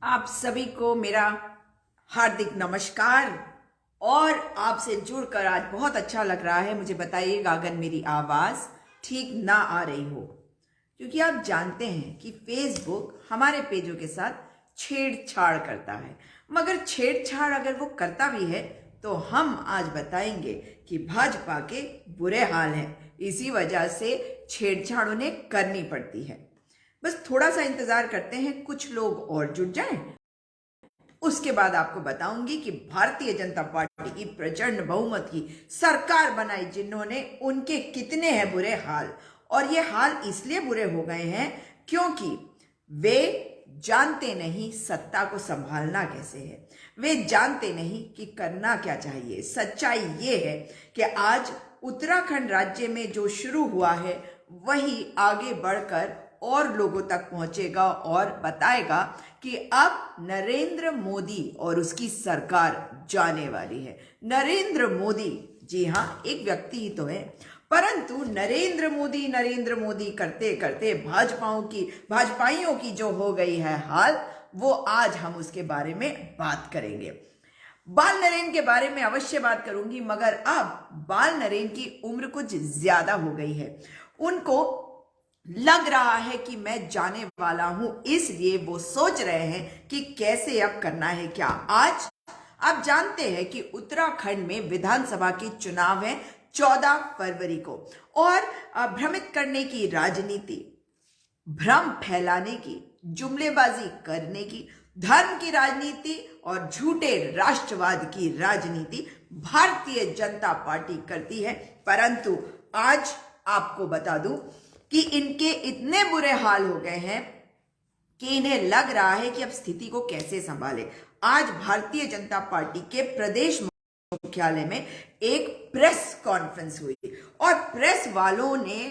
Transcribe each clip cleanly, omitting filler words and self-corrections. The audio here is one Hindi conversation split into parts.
आप सभी को मेरा हार्दिक नमस्कार। और आपसे जुड़कर आज बहुत अच्छा लग रहा है। मुझे बताइएगा अगर मेरी आवाज़ ठीक ना आ रही हो, क्योंकि आप जानते हैं कि फेसबुक हमारे पेजों के साथ छेड़छाड़ करता है। मगर छेड़छाड़ अगर वो करता भी है तो हम आज बताएंगे कि भाजपा के बुरे हाल हैं, इसी वजह से छेड़छाड़ उन्हें करनी पड़ती है। बस थोड़ा सा इंतजार करते हैं, कुछ लोग और जुट जाएं, उसके बाद आपको बताऊंगी कि भारतीय जनता पार्टी की प्रचंड बहुमत की सरकार बनाई जिन्होंने, उनके कितने हैं बुरे हाल। और ये हाल इसलिए बुरे हो गए हैं क्योंकि वे जानते नहीं सत्ता को संभालना कैसे है, वे जानते नहीं कि करना क्या चाहिए। सच्चाई ये है कि आज उत्तराखंड राज्य में जो शुरू हुआ है वही आगे बढ़कर और लोगों तक पहुंचेगा और बताएगा कि अब नरेंद्र मोदी और उसकी सरकार जाने वाली है। नरेंद्र मोदी, जी हाँ, एक व्यक्ति ही तो है, परंतु नरेंद्र मोदी करते करते भाजपाइयों की जो हो गई है हाल, वो आज हम उसके बारे में बात करेंगे। बाल नरेन के बारे में अवश्य बात करूंगी, मगर अब बाल नरेन की उम्र कुछ ज्यादा हो गई है। उनको लग रहा है कि मैं जाने वाला हूं, इसलिए वो सोच रहे हैं कि कैसे अब करना है क्या। आज आप जानते हैं कि उत्तराखंड में विधानसभा के चुनाव है 14 फरवरी को, और भ्रमित करने की राजनीति, भ्रम फैलाने की, जुमलेबाजी करने की, धर्म की राजनीति और झूठे राष्ट्रवाद की राजनीति भारतीय जनता पार्टी करती है। परंतु आज आपको बता दूं कि इनके इतने बुरे हाल हो गए हैं कि इन्हें लग रहा है कि अब स्थिति को कैसे संभाले। आज भारतीय जनता पार्टी के प्रदेश मुख्यालय में एक प्रेस कॉन्फ्रेंस हुई और प्रेस वालों ने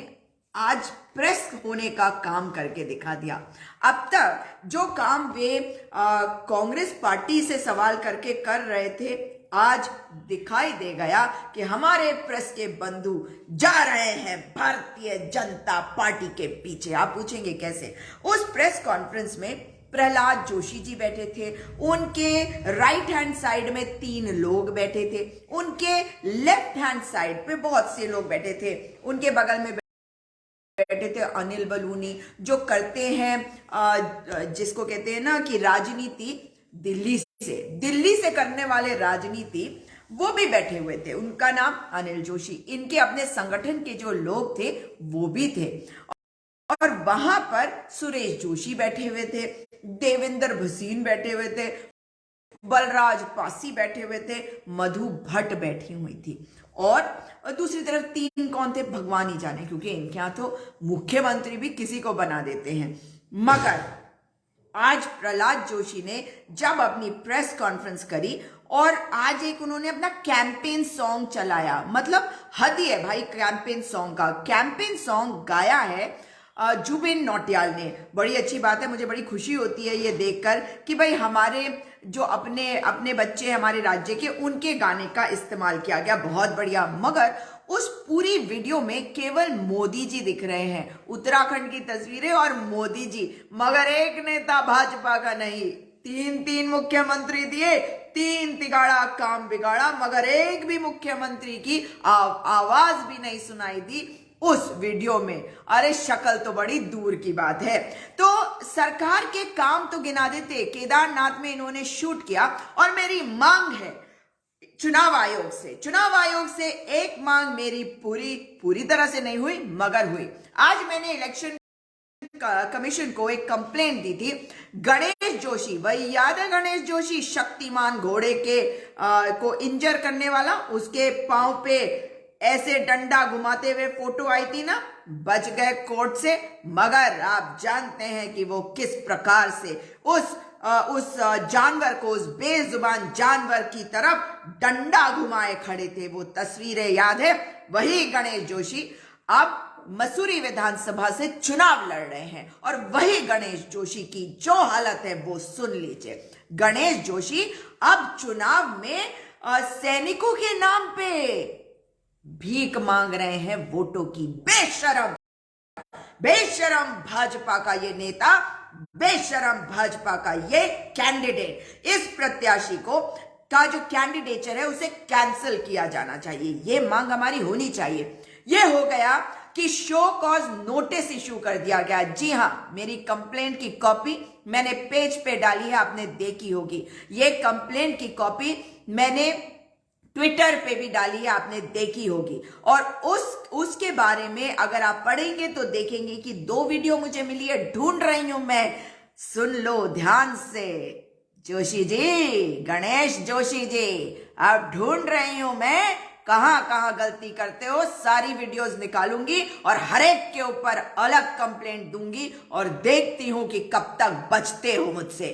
आज प्रेस होने का काम करके दिखा दिया। अब तक जो काम वे कांग्रेस पार्टी से सवाल करके कर रहे थे, आज दिखाई दे गया कि हमारे प्रेस के बंधु जा रहे हैं भारतीय जनता पार्टी के पीछे। आप पूछेंगे कैसे? उस प्रेस कॉन्फ्रेंस में प्रहलाद जोशी जी बैठे थे, उनके राइट हैंड साइड में 3 लोग बैठे थे, उनके लेफ्ट हैंड साइड पे बहुत से लोग बैठे थे, उनके बगल में बैठे थे अनिल बलूनी, जो करते हैं जिसको कहते हैं ना कि राजनीति दिल्ली से करने वाले राजनीति, वो भी बैठे हुए थे। उनका नाम अनिल जोशी। इनके अपने संगठन के जो लोग थे वो भी थे। और वहां पर सुरेश जोशी बैठे हुए थे, देवेंद्र भसीन बैठे हुए थे, बलराज पासी बैठे हुए थे, मधु भट्ट बैठी हुई थी। और दूसरी तरफ 3 कौन थे भगवान ही जाने, क्योंकि इनके यहां तो मुख्यमंत्री भी किसी को बना देते हैं। मगर आज प्रहलाद जोशी ने जब अपनी प्रेस कॉन्फ्रेंस करी और आज एक उन्होंने अपना कैंपेन सॉन्ग चलाया, मतलब हद ही है भाई कैंपेन सॉन्ग का। कैंपेन सॉन्ग गाया है जुबिन नौटियाल ने। बड़ी अच्छी बात है, मुझे बड़ी खुशी होती है ये देखकर कि भाई हमारे जो अपने बच्चे हमारे राज्य के, उनके गाने का इस्तेमाल किया गया, बहुत बढ़िया। मगर उस पूरी वीडियो में केवल मोदी जी दिख रहे हैं, उत्तराखंड की तस्वीरें और मोदी जी, मगर एक नेता भाजपा का नहीं। 3 मुख्यमंत्री दिए, 3 तिगाड़ा काम बिगाड़ा, मगर एक भी मुख्यमंत्री की आवाज भी नहीं सुनाई दी उस वीडियो में। अरे शक्ल तो बड़ी दूर की बात है। तो सरकार के काम तो गिना देते, केदारनाथ में इन्होंने शूट किया। और मेरी मांग है चुनाव आयोग से एक मांग मेरी पूरी तरह से नहीं हुई मगर हुई। आज मैंने इलेक्शन कमीशन को एक कंप्लेंट दी थी। गणेश जोशी, वही याद है गणेश जोशी, शक्तिमान घोड़े के को इंजर करने वाला, उसके पांव पे ऐसे डंडा घुमाते हुए फोटो आई थी ना, बच गए कोर्ट से। मगर आप जानते हैं कि वो किस प्रकार से उस जानवर को, उस बेजुबान जानवर की तरफ डंडा घुमाए खड़े थे। वो तस्वीरें याद है। वही गणेश जोशी अब मसूरी विधानसभा से चुनाव लड़ रहे हैं और वही गणेश जोशी की जो हालत है वो सुन लीजिए। गणेश जोशी अब चुनाव में सैनिकों के नाम पे भीख मांग रहे हैं वोटों की। बेशरम भाजपा का ये नेता बेशरम भाजपा का ये कैंडिडेट, इस प्रत्याशी को का जो कैंडिडेचर है उसे कैंसिल किया जाना चाहिए, ये मांग हमारी होनी चाहिए। ये हो गया कि शो कॉज नोटिस इशू कर दिया गया। जी हां, मेरी कंप्लेंट की कॉपी मैंने पेज पे डाली है, आपने देखी होगी। ये कंप्लेंट की कॉपी मैंने ट्विटर पे भी डाली है, आपने देखी होगी। और उसके बारे में अगर आप पढ़ेंगे तो देखेंगे कि 2 वीडियो मुझे मिली है, ढूंढ रही हूं मैं, सुन लो ध्यान से। जोशी जी, गणेश जोशी जी, आप ढूंढ रही हूं मैं, कहां कहां गलती करते हो, सारी वीडियोस निकालूंगी और हर एक के ऊपर अलग कंप्लेंट दूंगी और देखती हूं कि कब तक बचते हो मुझसे।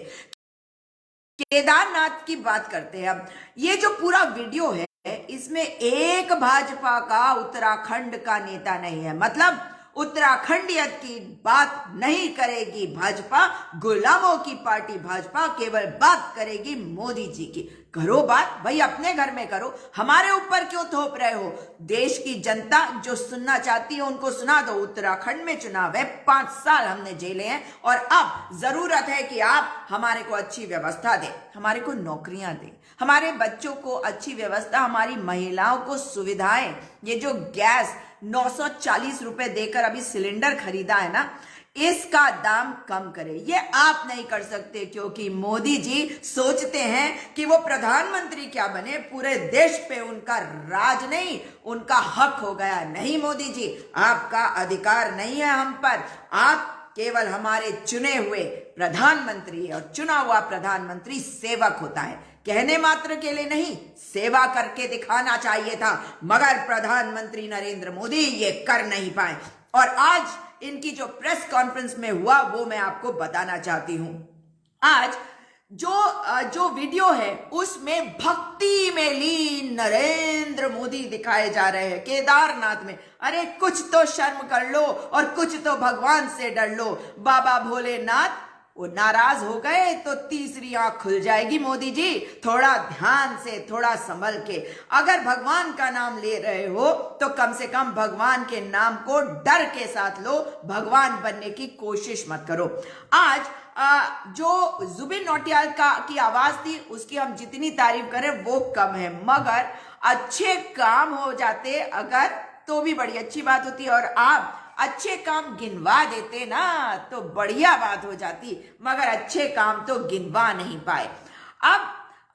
केदारनाथ की बात करते हैं अब। ये जो पूरा वीडियो है इसमें एक भाजपा का उत्तराखंड का नेता नहीं है, मतलब उत्तराखंडियत की बात नहीं करेगी भाजपा, गुलामों की पार्टी भाजपा केवल बात करेगी मोदी जी की। करो बात भाई, अपने घर में करो, हमारे ऊपर क्यों थोप रहे हो? देश की जनता जो सुनना चाहती है उनको सुना दो। उत्तराखंड में चुनाव है, 5 साल हमने झेले हैं और अब जरूरत है कि आप हमारे को अच्छी व्यवस्था दें, हमारे को नौकरियां दें, हमारे बच्चों को अच्छी व्यवस्था, हमारी महिलाओं को सुविधाएं। ये जो गैस 940 रुपए देकर अभी सिलेंडर खरीदा है ना, इसका दाम कम करे। ये आप नहीं कर सकते क्योंकि मोदी जी सोचते हैं कि वो प्रधानमंत्री क्या बने, पूरे देश पे उनका राज नहीं, उनका हक हो गया। नहीं मोदी जी, आपका अधिकार नहीं है हम पर, आप केवल हमारे चुने हुए प्रधानमंत्री है और चुना हुआ प्रधानमंत्री सेवक होता है, कहने मात्र के लिए नहीं, सेवा करके दिखाना चाहिए था, मगर प्रधानमंत्री नरेंद्र मोदी ये कर नहीं पाए। और आज इनकी जो प्रेस कॉन्फ्रेंस में हुआ वो मैं आपको बताना चाहती हूं। आज जो वीडियो है उसमें भक्ति में लीन नरेंद्र मोदी दिखाए जा रहे हैं केदारनाथ में। अरे कुछ तो शर्म कर लो और कुछ तो भगवान से डर लो। बाबा भोलेनाथ वो नाराज हो गए तो तीसरी आंख खुल जाएगी। मोदी जी थोड़ा ध्यान से, थोड़ा संभल के, अगर भगवान का नाम ले रहे हो तो कम से कम भगवान के नाम को डर के साथ लो, भगवान बनने की कोशिश मत करो। आज जो जुबिन नौटियाल की आवाज थी उसकी हम जितनी तारीफ करें वो कम है, मगर अच्छे काम हो जाते अगर तो भी बड़ी अच्छी बात होती, और आप अच्छे काम गिनवा देते ना तो बढ़िया बात हो जाती, मगर अच्छे काम तो गिनवा नहीं पाए। अब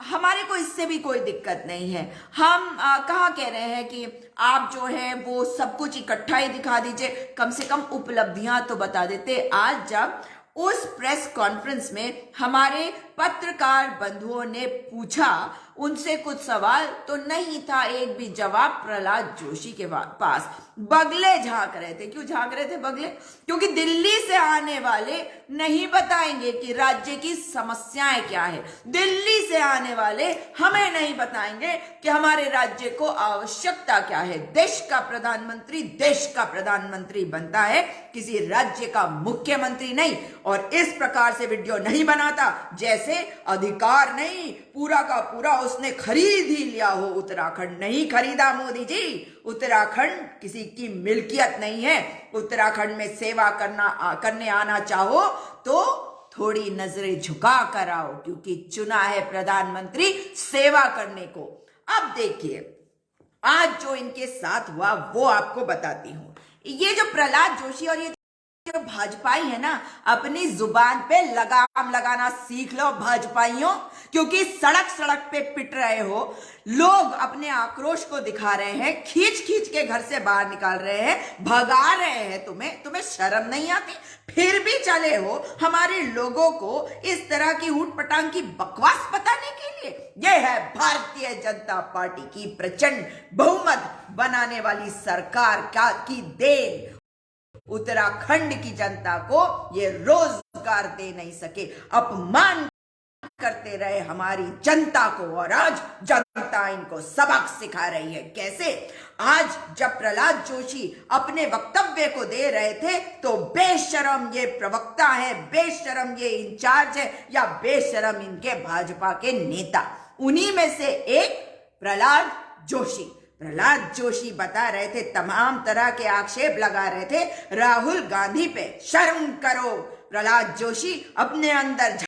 हमारे को इससे भी कोई दिक्कत नहीं है। हम कहाँ कह रहे हैं कि आप जो है वो सब कुछ इकट्ठा ही दिखा दीजिए, कम से कम उपलब्धियां तो बता देते। आज जब उस प्रेस कॉन्फ्रेंस में हमारे पत्रकार बंधुओं ने पूछा उनसे कुछ सवाल, तो नहीं था एक भी जवाब प्रहलाद जोशी के पास। बगले झांक रहे थे। क्यों झांक रहे थे बगले? क्योंकि दिल्ली से आने वाले नहीं बताएंगे कि राज्य की समस्याएं क्या है, दिल्ली से आने वाले हमें नहीं बताएंगे कि हमारे राज्य को आवश्यकता क्या है। देश का प्रधानमंत्री बनता है, किसी राज्य का मुख्यमंत्री नहीं। और इस प्रकार से वीडियो नहीं बनाता जैसे अधिकार नहीं, पूरा का पूरा उसने खरीद ही लिया हो। उत्तराखंड नहीं खरीदा मोदी जी, उत्तराखंड किसी की मिल्कियत नहीं है। उत्तराखंड में सेवा करने आना चाहो तो थोड़ी नजरें झुका कर आओ, क्योंकि चुना है प्रधानमंत्री सेवा करने को। अब देखिए आज जो इनके साथ हुआ वो आपको बताती हूं। ये जो प्रहलाद जोशी और ये जो भाजपाई है ना, अपनी जुबान पे लगाम लगाना सीख लो भाजपाइयों, क्योंकि सड़क सड़क पे पिट रहे हो, लोग अपने आक्रोश को दिखा रहे हैं, खींच खींच के घर से बाहर निकाल रहे हैं, भगा रहे हैं। तुम्हें शर्म नहीं आती? फिर भी चले हो हमारे लोगों को इस तरह की ऊट पटांग की बकवास बताने के लिए। यह है भारतीय जनता पार्टी की प्रचंड बहुमत बनाने वाली सरकार की देन। उत्तराखंड की जनता को ये रोजगार दे नहीं सके, अपमान करते रहे हमारी जनता को, और आज जनता इनको सबक सिखा रही है। कैसे? आज जब प्रहलाद जोशी अपने वक्तव्य को दे रहे थे तो बेशरम ये प्रवक्ता है, बेशरम ये इंचार्ज है, या बेशरम इनके भाजपा के नेता, उन्हीं में से एक प्रहलाद जोशी बता रहे थे, तमाम तरह के आक्षेप लगा रहे थे राहुल गांधी पे। शर्म करो प्रहलाद जोशी अपने अंदर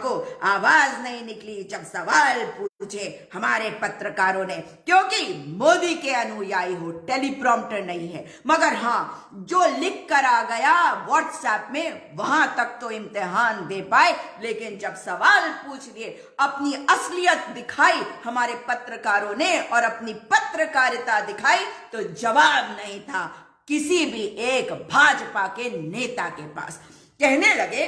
को आवाज नहीं निकली जब सवाल पूछे हमारे पत्रकारों ने, क्योंकि मोदी के अनुयायी हो, टेलीप्रॉम्प्टर नहीं है, मगर हाँ जो लिख कर आ गया व्हाट्सएप में वहां तक तो इम्तिहान दे पाए, लेकिन जब सवाल पूछ लिए अपनी असलियत दिखाई हमारे पत्रकारों ने और अपनी पत्रकारिता दिखाई तो जवाब नहीं था किसी भी एक भाजपा के नेता के पास। कहने लगे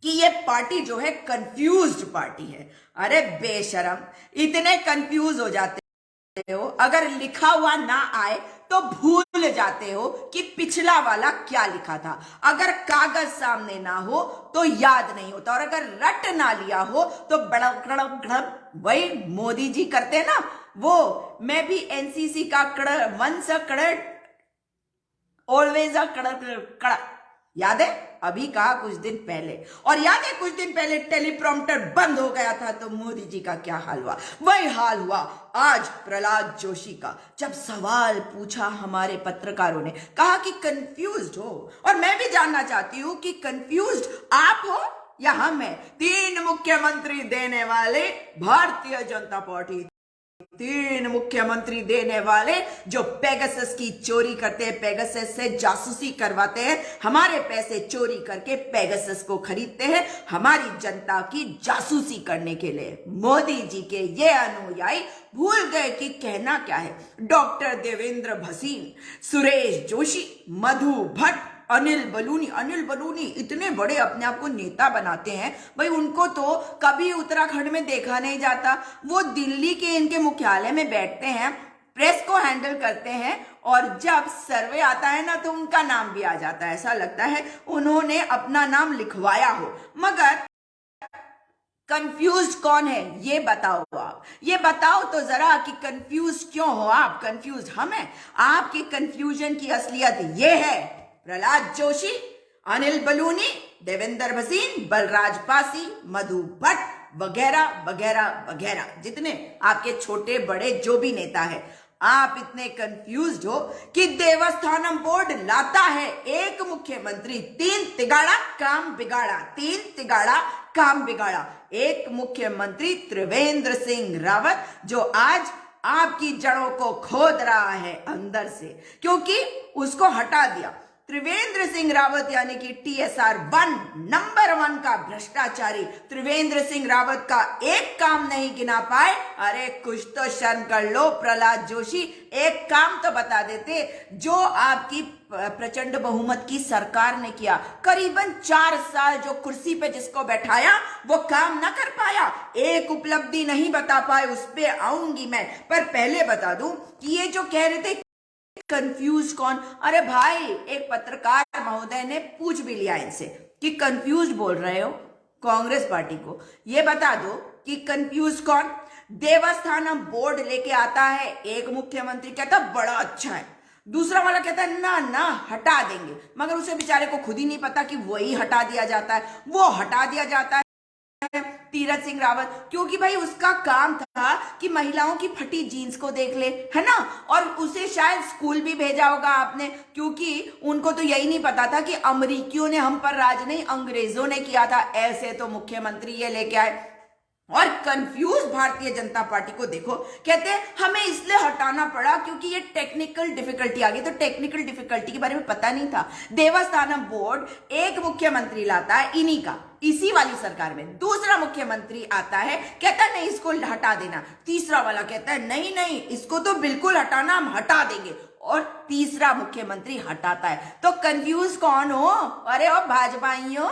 कि ये पार्टी जो है कंफ्यूज्ड पार्टी है। अरे बेशरम, इतने कंफ्यूज हो जाते हो, अगर लिखा हुआ ना आए तो भूल जाते हो कि पिछला वाला क्या लिखा था, अगर कागज सामने ना हो तो याद नहीं होता, और अगर रट ना लिया हो तो बड़ा वही मोदी जी करते ना, वो मैं भी एनसीसी का कड़ वंस कड़ ऑलवेज कड़, याद है अभी कहा कुछ दिन पहले, और याद है कुछ दिन पहले टेलीप्रॉम्प्टर बंद हो गया था तो मोदी जी का क्या हाल हुआ, वही हाल हुआ आज प्रहलाद जोशी का। जब सवाल पूछा हमारे पत्रकारों ने, कहा कि कंफ्यूज्ड हो, और मैं भी जानना चाहती हूं कि कंफ्यूज्ड आप हो या हम हैं। 3 मुख्यमंत्री देने वाले भारतीय जनता पार्टी, 3 मुख्यमंत्री देने वाले जो पेगासस की चोरी करते हैं, पेगासस से जासूसी करवाते हैं, हमारे पैसे चोरी करके पेगासस को खरीदते हैं हमारी जनता की जासूसी करने के लिए। मोदी जी के ये अनुयायी भूल गए कि कहना क्या है। डॉक्टर देवेंद्र भसीन, सुरेश जोशी, मधु भट्ट, अनिल बलूनी इतने बड़े अपने आप को नेता बनाते हैं, भाई उनको तो कभी उत्तराखंड में देखा नहीं जाता। वो दिल्ली के इनके मुख्यालय में बैठते हैं, प्रेस को हैंडल करते हैं, और जब सर्वे आता है ना तो उनका नाम भी आ जाता है, ऐसा लगता है उन्होंने अपना नाम लिखवाया हो। मगर कंफ्यूज कौन है ये बताओ, आप ये बताओ तो जरा कि कंफ्यूज क्यों हो आप। कंफ्यूज हम हैं। आपकी कंफ्यूजन की असलियत ये है, प्रहलाद जोशी, अनिल बलूनी, देवेंद्र भसीन, बलराज पासी, मधु भट्ट वगैरह वगैरह वगैरह, जितने आपके छोटे बड़े जो भी नेता है, आप इतने कंफ्यूज्ड हो कि देवस्थानम बोर्ड लाता है एक मुख्यमंत्री, 3 तिगाड़ा काम बिगाड़ा, 3 तिगाड़ा काम बिगाड़ा। एक मुख्यमंत्री त्रिवेंद्र सिंह रावत जो आज आपकी जड़ों को खोद रहा है अंदर से, क्योंकि उसको हटा दिया। त्रिवेंद्र सिंह रावत यानी कि TSR 1 नंबर 1 का भ्रष्टाचारी त्रिवेंद्र सिंह रावत का एक काम नहीं गिना पाए। अरे कुछ तो शर्म कर लो प्रहलाद जोशी, एक काम तो बता देते जो आपकी प्रचंड बहुमत की सरकार ने किया। करीबन 4 साल जो कुर्सी पे जिसको बैठाया वो काम ना कर पाया, एक उपलब्धि नहीं बता पाए, उस पे आऊंगी मैं। पर पहले बता दूं कि ये जो कह रहे थे कंफ्यूज कौन, अरे भाई एक पत्रकार महोदय ने पूछ भी लिया इनसे कि कंफ्यूज बोल रहे हो कांग्रेस पार्टी को, ये बता दो कि कंफ्यूज कौन। देवस्थानम बोर्ड लेके आता है एक मुख्यमंत्री, कहता बड़ा अच्छा है, दूसरा वाला कहता है ना ना हटा देंगे, मगर उसे बेचारे को खुद ही नहीं पता कि वही हटा दिया जाता है। वो हटा दिया जाता है तीरथ सिंह रावत, क्योंकि भाई उसका काम था कि महिलाओं की फटी जीन्स को देख ले, है ना, और उसे शायद स्कूल भी भेजा होगा आपने, क्योंकि उनको तो यही नहीं पता था कि अमेरिकियों ने हम पर राज नहीं अंग्रेजों ने किया था। ऐसे तो मुख्यमंत्री ये लेके आए। और कंफ्यूज भारतीय जनता पार्टी को देखो, कहते हैं हमें इसलिए हटाना पड़ा क्योंकि ये टेक्निकल डिफिकल्टी आ गई। तो टेक्निकल डिफिकल्टी के बारे में पता नहीं था। देवस्थानम बोर्ड एक मुख्यमंत्री लाता है इन्हीं का, इसी वाली सरकार में। दूसरा मुख्यमंत्री आता है, कहता है नहीं इसको हटा देना, तीसरा वाला कहता है नहीं नहीं इसको तो बिल्कुल हटाना, हम हटा देंगे, और तीसरा मुख्यमंत्री हटाता है। तो कंफ्यूज कौन हो? अरे ओ भाजपाइयों,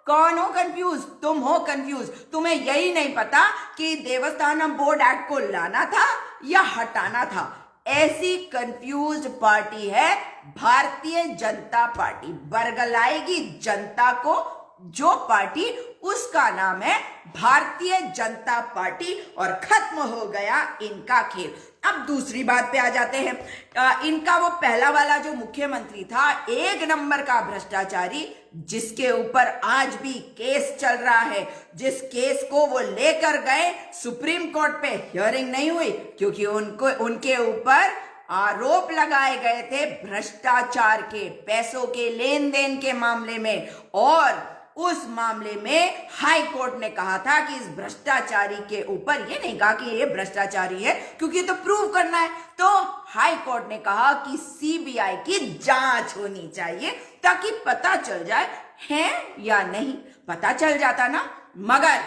कौन हो कंफ्यूज? तुम हो कंफ्यूज। तुम्हें यही नहीं पता कि देवस्थानम बोर्ड एक्ट को लाना था या हटाना था। ऐसी कंफ्यूज पार्टी है भारतीय जनता पार्टी। बरगलाएगी जनता को जो पार्टी, उसका नाम है भारतीय जनता पार्टी, और खत्म हो गया इनका खेल। अब दूसरी बात पे आ जाते हैं। इनका वो पहला वाला जो मुख्यमंत्री था, 1 नंबर का भ्रष्टाचारी, जिसके ऊपर आज भी केस चल रहा है, जिस केस को वो लेकर गए सुप्रीम कोर्ट पे, हियरिंग नहीं हुई क्योंकि उनके ऊपर आरोप लगाए गए थे भ्रष्टाचार के, पैसों के लेन देन के मामले में। और उस मामले में हाई कोर्ट ने कहा था कि इस भ्रष्टाचारी के ऊपर, ये नहीं कहा कि ये भ्रष्टाचारी है क्योंकि तो प्रूव करना है, तो हाई कोर्ट ने कहा कि सीबीआई की जांच होनी चाहिए ताकि पता चल जाए है या नहीं। पता चल जाता ना, मगर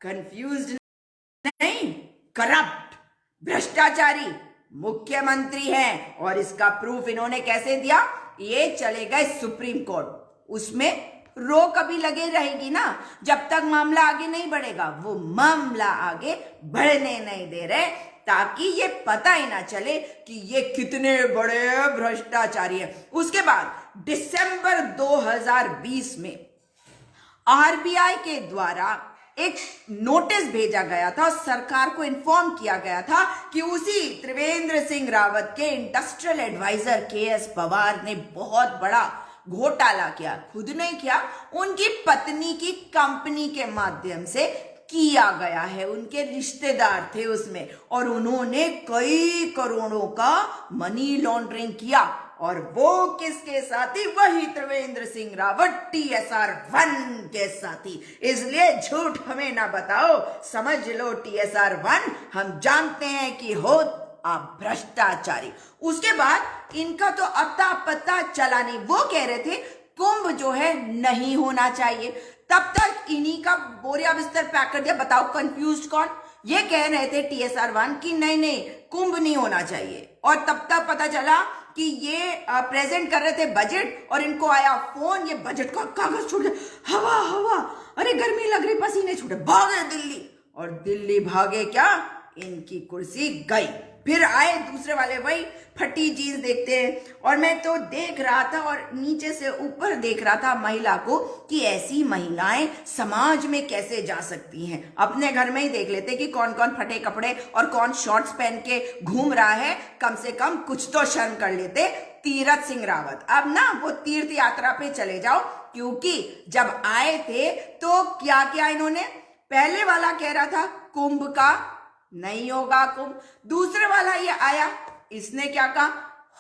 कंफ्यूज्ड नहीं, करप्ट भ्रष्टाचारी मुख्यमंत्री हैं। और इसका प्रूफ इन्होंने कैसे दिया? ये चले गए सुप्रीम कोर्ट, उसमें रोक अभी लगे रहेगी ना, जब तक मामला आगे नहीं बढ़ेगा। वो मामला आगे बढ़ने नहीं दे रहे ताकि ये पता ही ना चले कि ये कितने बड़े भ्रष्टाचारी हैं। उसके बाद दिसंबर 2020 में आरबीआई के द्वारा एक नोटिस भेजा गया था, सरकार को इन्फॉर्म किया गया था कि उसी त्रिवेंद्र सिंह रावत के इंडस्ट्रियल एडवाइजर केएस पवार ने बहुत बड़ा घोटाला किया। खुद नहीं किया, उनकी पत्नी की कंपनी के माध्यम से किया गया है, उनके रिश्तेदार थे उसमें, और उन्होंने कई करोड़ों का मनी लॉन्ड्रिंग किया। और वो किसके साथी? वही त्रिवेंद्र सिंह रावत TSR 1 के साथी। इसलिए झूठ हमें ना बताओ, समझ लो TSR 1 हम जानते हैं कि हो आप भ्रष्टाचारी। उसके बाद इनका तो अता पता चला नहीं। वो कह रहे थे कुंभ जो है नहीं होना चाहिए, तब तक इन्हीं का बोरिया बिस्तर पैक कर दिया। बताओ कंफ्यूज कौन? ये कह रहे थे TSR 1 कि नहीं नहीं कुंभ नहीं होना चाहिए, और तब तक पता चला कि ये प्रेजेंट कर रहे थे बजट, और इनको आया फोन, ये बजट का कागज छूट गया। हवा हवा, अरे गर्मी लग रही, पसीने छूटे, भागे दिल्ली। और दिल्ली भागे क्या, इनकी कुर्सी गई। फिर आए दूसरे वाले, वही फटी जीन्स देखते हैं। और मैं तो देख रहा था और नीचे से ऊपर देख रहा था महिला को कि ऐसी महिलाएं समाज में कैसे जा सकती हैं। अपने घर में ही देख लेते कि कौन कौन फटे कपड़े और कौन शॉर्ट्स पहन के घूम रहा है, कम से कम कुछ तो शर्म कर लेते। तीरथ सिंह रावत, अब ना वो तीर्थ यात्रा पे चले जाओ, क्योंकि जब आए थे तो क्या क्या इन्होंने, पहले वाला कह रहा था कुंभ का नहीं होगा कुंभ, दूसरे वाला ये आया, इसने क्या कहा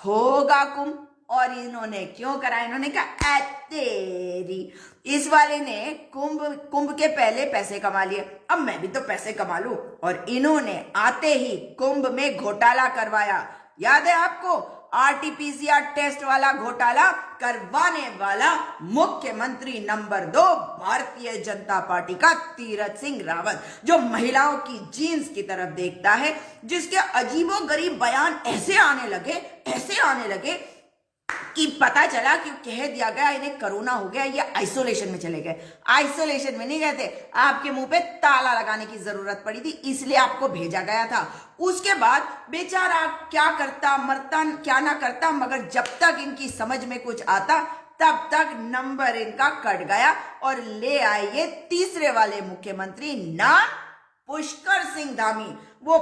होगा कुंभ, और इन्होंने क्यों करा, इन्होंने कहा तेरी, इस वाले ने कुंभ के पहले पैसे कमा लिए, अब मैं भी तो पैसे कमा लूं। और इन्होंने आते ही कुंभ में घोटाला करवाया। याद है आपको, RT-PCR टेस्ट वाला घोटाला करवाने वाला मुख्यमंत्री नंबर 2 भारतीय जनता पार्टी का तीरथ सिंह रावत, जो महिलाओं की जीन्स की तरफ देखता है, जिसके अजीबोगरीब बयान ऐसे आने लगे कि पता चला कि कह दिया गया इन्हें कोरोना हो गया, ये आइसोलेशन में चले गए। आइसोलेशन में नहीं गए थे, आपके मुंह पे ताला लगाने की जरूरत पड़ी थी, इसलिए आपको भेजा गया था। उसके बाद बेचारा क्या करता मरता क्या ना करता, मगर जब तक इनकी समझ में कुछ आता तब तक नंबर इनका कट गया और ले आए ये तीसरे वाले मुख्यमंत्री, नाम पुष्कर सिंह धामी। वो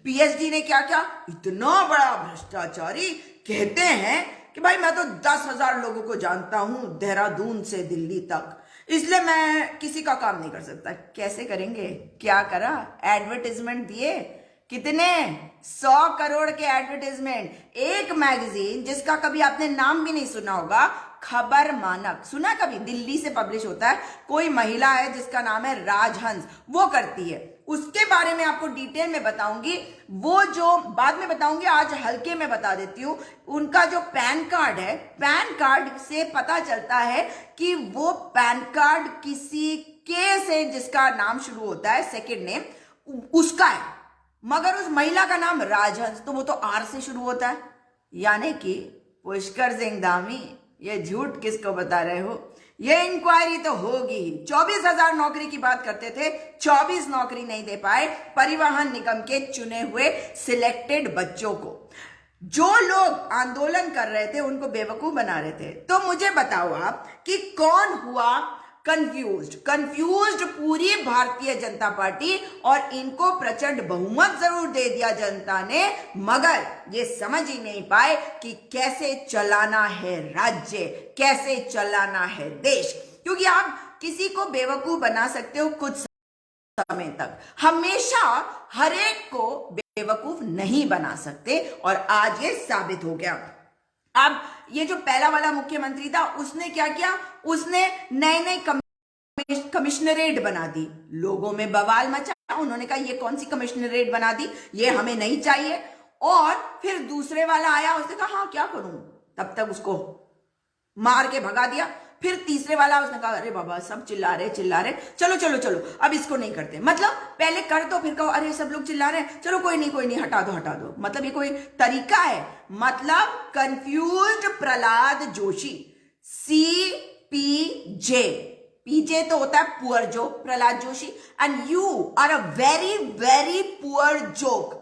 पीएचडी ने क्या क्या, इतना बड़ा भ्रष्टाचारी, कहते हैं कि भाई मैं तो 10,000 लोगों को जानता हूं देहरादून से दिल्ली तक, इसलिए मैं किसी का काम नहीं कर सकता। कैसे करेंगे, क्या करा, एडवर्टाइजमेंट दिए, कितने 100 करोड़ के एडवर्टाइजमेंट। एक मैगजीन जिसका कभी आपने नाम भी नहीं सुना होगा, खबर मानक, सुना कभी, दिल्ली से पब्लिश होता है, कोई महिला है जिसका नाम है राजहंस, वो करती है। उसके बारे में आपको डिटेल में बताऊंगी, वो जो बाद में बताऊंगी, आज हल्के में बता देती हूं। उनका जो पैन कार्ड है, पैन कार्ड से पता चलता है कि वो पैन कार्ड किसी के से जिसका नाम शुरू होता है, सेकंड नेम उसका है, मगर उस महिला का नाम राजहंस, तो वो तो R से शुरू होता है। यानी कि पुष्कर सिंह धामी, ये झूठ किसको बता रहे हो, ये इंक्वायरी तो होगी ही। 24,000 नौकरी की बात करते थे, 24 नौकरी नहीं दे पाए परिवहन निगम के चुने हुए सिलेक्टेड बच्चों को। जो लोग आंदोलन कर रहे थे उनको बेवकूफ बना रहे थे। तो मुझे बताओ आप कि कौन हुआ कंफ्यूज्ड पूरी भारतीय जनता पार्टी, और इनको प्रचंड बहुमत जरूर दे दिया जनता ने, मगर ये समझ ही नहीं पाए कि कैसे चलाना है राज्य, कैसे चलाना है देश। क्योंकि आप किसी को बेवकूफ बना सकते हो कुछ समय तक, हमेशा हर एक को बेवकूफ नहीं बना सकते, और आज ये साबित हो गया। अब ये जो पहला वाला मुख्यमंत्री था, उसने क्या किया, उसने नए नए कमिश्नरेट बना दी, लोगों में बवाल मचा। उन्होंने कहा ये कौन सी कमिश्नरेट बना दी, ये हमें नहीं चाहिए। और फिर दूसरे वाला आया, उसने कहा हाँ क्या करूं, तब तक उसको मार के भगा दिया। फिर तीसरे वाला, उसने कहा अरे बाबा सब चिल्ला रहे चलो चलो चलो अब इसको नहीं करते। मतलब पहले कर दो फिर कहो अरे सब लोग चिल्ला रहे हैं, चलो कोई नहीं हटा दो। मतलब ये कोई तरीका है? मतलब confused Prahlad Joshi, CPJ, PJ तो होता है poor joke, Prahlad Joshi, and you are a very very poor joke,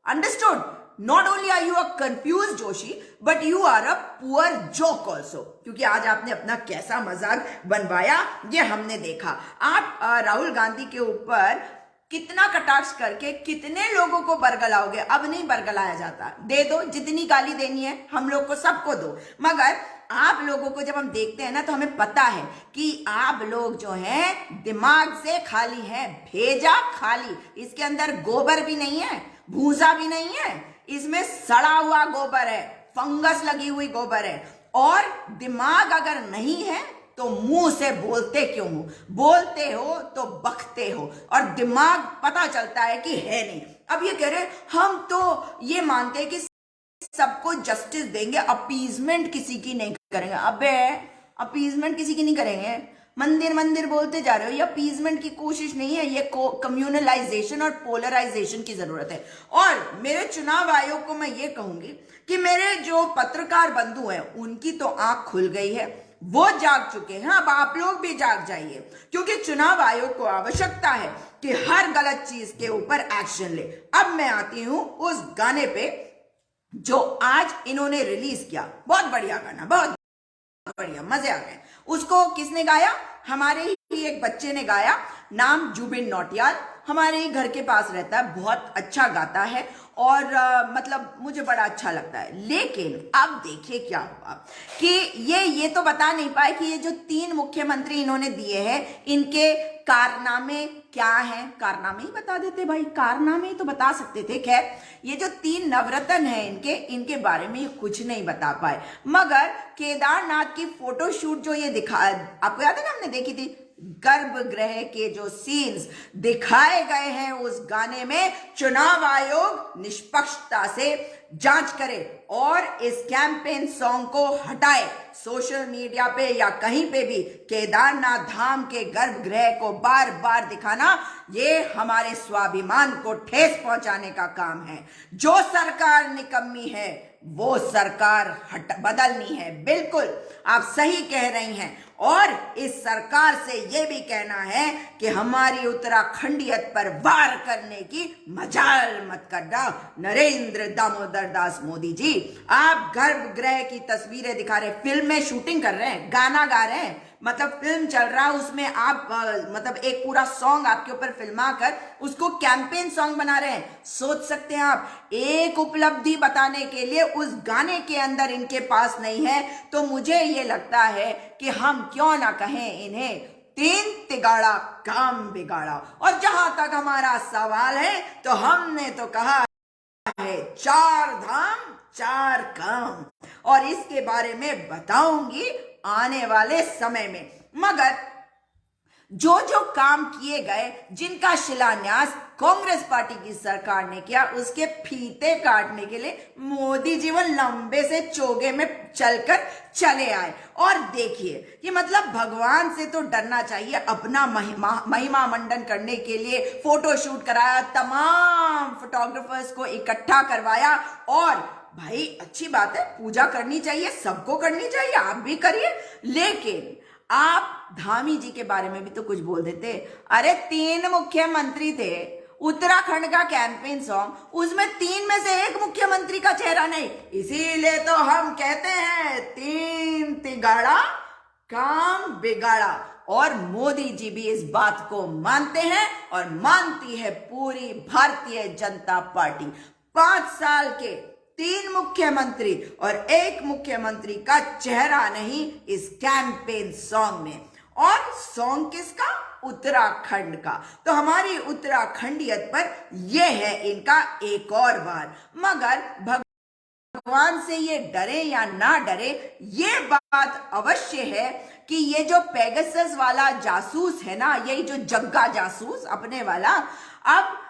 understood? Not only are you a confused Joshi, but you are a poor joke also. क्योंकि आज आपने अपना कैसा मजाक बनवाया ये हमने देखा। आप राहुल गांधी के ऊपर कितना कटाक्ष करके कितने लोगों को बरगलाओगे? अब नहीं बरगलाया जाता, दे दो जितनी गाली देनी है हम लोग को, सबको दो। मगर आप लोगों को जब हम देखते हैं ना, तो हमें पता है कि आप लोग जो हैं दिमाग से खाली हैं, भेजा खाली। इसके अंदर गोबर भी नहीं है, भूसा भी नहीं है, इसमें सड़ा हुआ गोबर है, फंगस लगी हुई गोबर है। और दिमाग अगर नहीं है तो मुंह से बोलते क्यों हो? बोलते हो तो बकते हो, और दिमाग पता चलता है कि है नहीं। अब ये कह रहे हम तो ये मानते हैं कि सबको जस्टिस देंगे, अपीजमेंट किसी की नहीं करेंगे। अबे अपीजमेंट किसी की नहीं करेंगे, मंदिर बोलते जा रहे हो, ये अपीजमेंट की कोशिश नहीं है, ये कम्युनलाइजेशन और पोलराइजेशन की जरूरत है। और मेरे चुनाव आयोग को मैं ये कहूंगी कि मेरे जो पत्रकार बंधु हैं उनकी तो आंख खुल गई है, वो जाग चुके हैं। अब आप लोग भी जाग जाइए, क्योंकि चुनाव आयोग को आवश्यकता है कि हर गलत चीज के ऊपर एक्शन ले। अब मैं आती हूं उस गाने पे जो आज इन्होंने रिलीज किया। बहुत बढ़िया गाना, बहुत बढ़िया, मजे आ गए। उसको किसने गाया? हमारे ही एक बच्चे ने गाया, नाम जुबिन नौटियाल, हमारे ही घर के पास रहता है, बहुत अच्छा गाता है और मतलब मुझे बड़ा अच्छा लगता है। लेकिन अब देखिए क्या हुआ कि ये तो बता नहीं पाए कि ये जो 3 मुख्यमंत्री इन्होंने दिए हैं, इनके कारनामे क्या हैं। कारनामे ही बता देते भाई, कारनामे ही तो बता सकते थे। खैर, ये जो 3 नवरत्न हैं इनके बारे में ये कुछ नहीं बता पाए। मगर केदारनाथ की फोटोशूट जो ये दिखा, आपको याद है ना, हमने देखी थी, गर्भगृह के जो सीन्स दिखाए गए हैं उस गाने में, चुनाव आयोग निष्पक्षता से जांच करे और इस कैंपेन सॉन्ग को हटाए। सोशल मीडिया पे या कहीं पे भी केदारनाथ धाम के गर्भगृह को बार बार दिखाना, ये हमारे स्वाभिमान को ठेस पहुंचाने का काम है। जो सरकार निकम्मी है वो सरकार बदलनी है। बिल्कुल आप सही कह रही हैं। और इस सरकार से यह भी कहना है कि हमारी उत्तराखंडियत पर वार करने की मजाल मत करना। नरेंद्र दामोदर दास मोदी जी, आप गर्भगृह की तस्वीरें दिखा रहे हैं, फिल्म में शूटिंग कर रहे हैं, गाना गा रहे हैं, मतलब फिल्म चल रहा है, उसमें आप मतलब एक पूरा सॉन्ग आपके ऊपर फिल्मा कर उसको कैंपेन सॉन्ग बना रहे हैं। सोच सकते हैं आप, एक उपलब्धि बताने के लिए उस गाने के अंदर इनके पास नहीं है। तो मुझे ये लगता है कि हम क्यों ना कहें इन्हें 3 तिगाड़ा काम बिगाड़ा। और जहां तक हमारा सवाल है, तो हमने तो कहा है 4 धाम 4 काम, और इसके बारे में बताऊंगी आने वाले समय में। मगर जो जो काम किए गए, जिनका शिलान्यास कांग्रेस पार्टी की सरकार ने किया, उसके फीते काटने के लिए मोदी जी वो लंबे से चोगे में चलकर चले आए। और देखिए कि मतलब भगवान से तो डरना चाहिए। अपना महिमा मंडन करने के लिए फोटोशूट कराया, तमाम फोटोग्राफर्स को इकट्ठा करवाया। और भाई अच्छी बात है, पूजा करनी चाहिए, सबको करनी चाहिए, आप भी करिए। लेकिन आप धामी जी के बारे में भी तो कुछ बोल देते। अरे 3 मुख्यमंत्री थे, उत्तराखंड का कैंपेन सॉन्ग, उसमें 3 में से एक मुख्यमंत्री का चेहरा नहीं। इसीलिए तो हम कहते हैं 3 तिगाड़ा काम बिगाड़ा। और मोदी जी भी इस बात को मानते हैं और मानती है पूरी भारतीय जनता पार्टी। 5 साल के 3 मुख्यमंत्री और एक मुख्यमंत्री का चेहरा नहीं इस कैंपेन सॉन्ग में। और सॉन्ग किसका? उत्तराखंड का। तो हमारी उत्तराखंडियत पर यह है इनका एक और वार। मगर भगवान से ये डरे या ना डरे, ये बात अवश्य है कि ये जो पेगासस वाला जासूस है ना, यही जो जग्गा जासूस अपने वाला, अब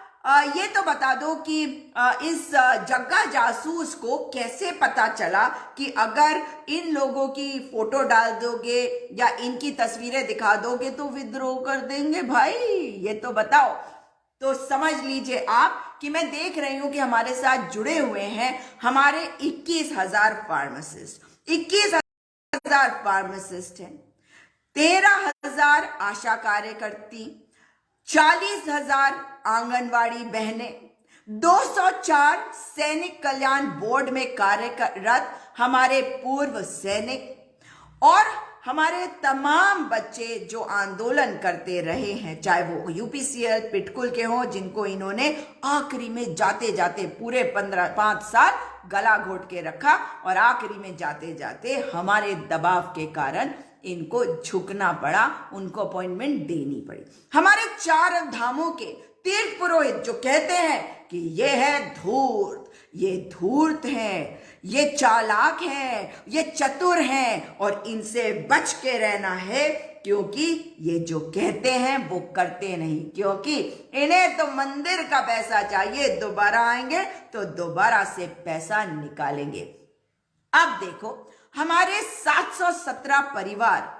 ये तो बता दो कि इस जग्गा जासूस को कैसे पता चला कि अगर इन लोगों की फोटो डाल दोगे या इनकी तस्वीरें दिखा दोगे तो विद्रोह कर देंगे भाई, ये तो बताओ। तो समझ लीजिए आप कि मैं देख रही हूं कि हमारे साथ जुड़े हुए हैं हमारे 21,000 फार्मासिस्ट, 21,000 फार्मासिस्ट हैं, 13,000 आशा कार्यकर्ती, 40,000 आंगनवाड़ी बहनें, 204 सैनिक कल्याण बोर्ड में कार्यरत हमारे पूर्व सैनिक और हमारे तमाम बच्चे जो आंदोलन करते रहे हैं, चाहे वो यूपीसीएल पिटकुल के हों, जिनको इन्होंने आखिरी में जाते जाते पूरे 5 साल गला घोट के रखा और आखिरी में जाते जाते हमारे दबाव के कारण इनको झुकना पड़ा, उनको अपॉइंटमेंट देनी पड़ी। हमारे 4 धामों के तीर्थ पुरोहित जो कहते हैं कि ये है धूर्त, ये धूर्त हैं, ये चालाक हैं, ये चतुर हैं और इनसे बच के रहना है, क्योंकि ये जो कहते हैं वो करते नहीं, क्योंकि इन्हें तो मंदिर का पैसा चाहिए, दोबारा आएंगे तो दोबारा से पैसा निकालेंगे। अब देखो हमारे 717 परिवार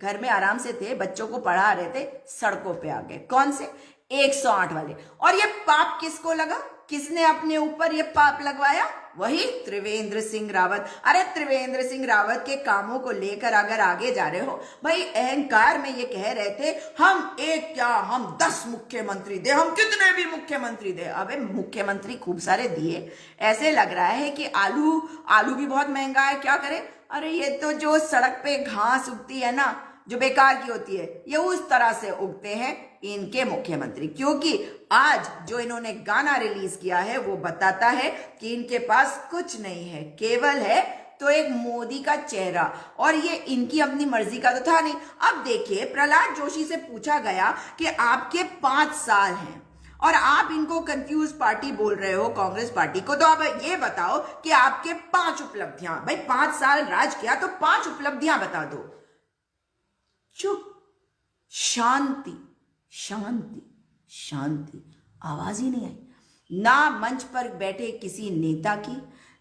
घर में आराम से थे, बच्चों को पढ़ा रहे थे, सड़कों पे आ गए। कौन से? 108 वाले। और ये पाप किसको लगा? किसने अपने ऊपर ये पाप लगवाया? वही त्रिवेंद्र सिंह रावत। अरे त्रिवेंद्र सिंह रावत के कामों को लेकर अगर आगे जा रहे हो भाई, अहंकार में ये कह रहे थे हम एक क्या हम 10 मुख्यमंत्री दे, हम कितने भी मुख्यमंत्री दे। अबे मुख्यमंत्री खूब सारे दिए, ऐसे लग रहा है कि आलू भी बहुत महंगा है, क्या करें। अरे ये तो जो सड़क पे घास उगती है ना, जो बेकार की होती है, ये उस तरह से उगते हैं इनके मुख्यमंत्री। क्योंकि आज जो इन्होंने गाना रिलीज किया है वो बताता है कि इनके पास कुछ नहीं है, केवल है तो एक मोदी का चेहरा, और ये इनकी अपनी मर्जी का तो था नहीं। अब देखिए प्रहलाद जोशी से पूछा गया कि आपके 5 साल हैं और आप इनको कंफ्यूज पार्टी बोल रहे हो, कांग्रेस पार्टी को, तो अब ये बताओ कि आपके 5 उपलब्धियां, भाई 5 साल राज किया तो 5 उपलब्धियां बता दो। चुप, शांति शांति शांति, आवाज ही नहीं आई। ना मंच पर बैठे किसी नेता की,